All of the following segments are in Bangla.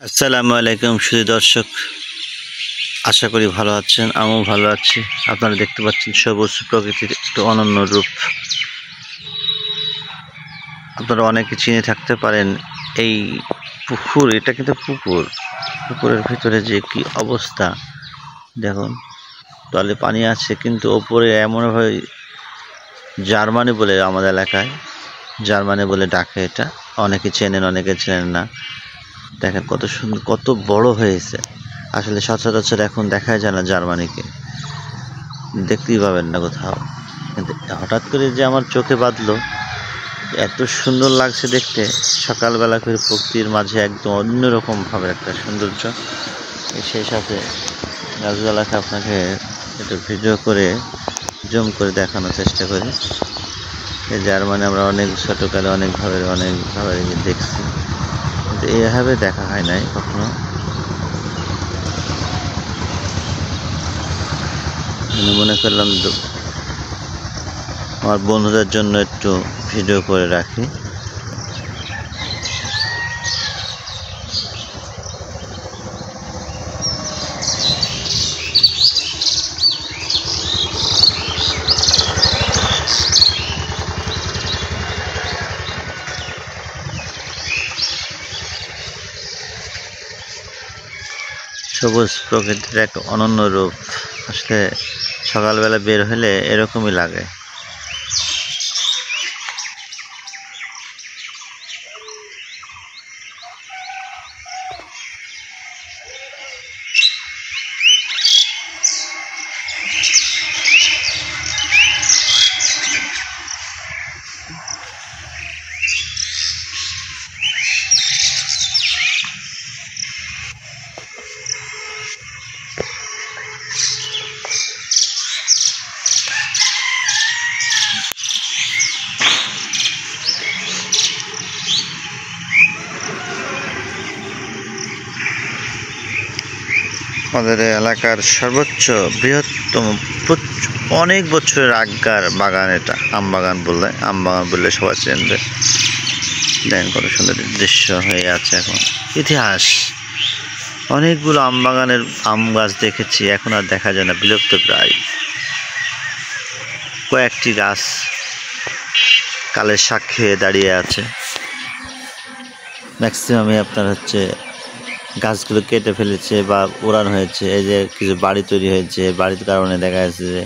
আসসালামু আলাইকুম সুধী দর্শক, আশা করি ভালো আছেন। আমিও ভালো আছি। আপনারা দেখতে পাচ্ছেন সবুজ প্রকৃতির একটু অনন্য রূপ। আপনারা অনেকে চিনে থাকতে পারেন এই পুকুর, এটা কিন্তু পুকুরের ভিতরে যে কি অবস্থা দেখুন। তলে পানি আছে কিন্তু ওপরে এমনভাবে জার্মানি বলে, আমাদের এলাকায় জার্মানি বলে ডাকে। এটা অনেকে চেনেন, অনেকে চেনেন না। দেখেন কত সুন্দর, কত বড় হয়েছে। আসলে সচরাচর এখন দেখাই যায় না, জার্মানিকে দেখতেই পাবেন না কোথাও। কিন্তু হঠাৎ করে যে আমার চোখে বাঁধলো, এত সুন্দর লাগছে দেখতে। সকালবেলা করে প্রকৃতির মাঝে একদম অন্যরকম ভাবে একটা সৌন্দর্য। সেই সাথে গাছগুলাকে আপনাকে একটু ভিডিও করে জুম করে দেখানোর চেষ্টা করি। এই জার্মানি আমরা অনেক ছোটোকালে অনেকভাবে দেখছি, কিন্তু এইভাবে দেখা হয় নাই কখনো। মনে করলাম আমার বন্ধুদের জন্য একটু ভিডিও করে রাখি। সবুজ প্রকৃতির এক অনন্য রূপ। আসলে সকালবেলা বের হলে এরকমই লাগে। আমাদের এলাকার সর্বোচ্চ বৃহত্তম অনেক বছরের আগেকার বাগান এটা। আম বাগান বললে সবাই চেনবে। দেখেন কত সুন্দর দৃশ্য হয়ে আছে। এখন ইতিহাস, অনেকগুলো আম বাগানের আম গাছ দেখেছি, এখন আর দেখা যায় না, বিলুপ্ত প্রায়। কয়েকটি গাছ কালের সাক্ষী হয়ে দাঁড়িয়ে আছে। ম্যাক্সিমামই আপনার গাছগুলো কেটে ফেলেছে বা উড়ানো হয়েছে। এই যে কিছু বাড়ি তৈরি হয়েছে, বাড়ির কারণে দেখা যাচ্ছে যে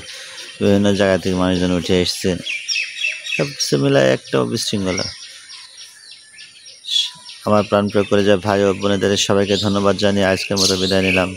বিভিন্ন জায়গা থেকে মানুষজন উঠে এসছে। সব কিছু মিলায় একটা বিশৃঙ্খলা। আমার প্রাণপ্রিয় করে যায় ভাই ও বোনেদের সবাইকে ধন্যবাদ জানিয়ে আজকের মতো বিদায় নিলাম।